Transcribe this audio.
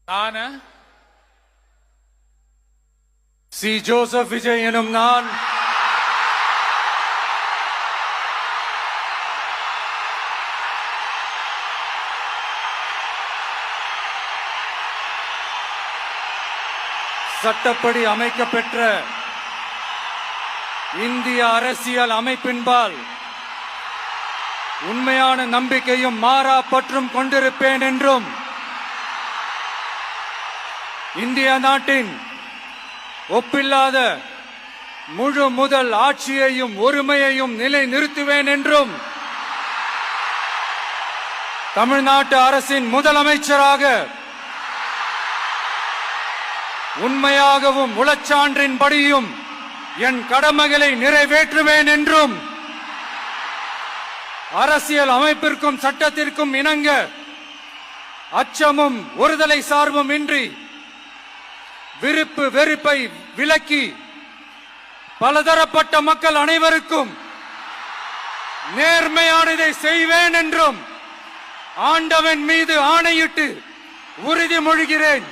நான் C Joseph Vijay எனும் நான் சட்டப்படி அமைக்கப்பெற்ற இந்திய அரசியல் அமைப்பின்பால் உண்மையான நம்பிக்கையும் மாறா பற்றும் கொண்டிருப்பேன் என்றும் இந்திய நாட்டின் ஒப்பில்லாத முழு முதல் ஆட்சியையும் ஒருமையையும் நிலை நிறுத்துவேன் என்றும் தமிழ்நாட்டு அரசின் முதலமைச்சராக உண்மையாகவும் உளச்சான்றின்படியும் என் கடமைகளை நிறைவேற்றுவேன் என்றும் அரசியல் அமைப்பிற்கும் சட்டத்திற்கும் இணங்க அச்சமும் ஒருதலை சார்பும் இன்றி விருப்பு வெறுப்பை விலக்கி பலதரப்பட்ட மக்கள் அனைவருக்கும் நேர்மையானதை செய்வேன் என்றும் ஆண்டவன் மீது ஆணையிட்டு உறுதிமொழிகிறேன்.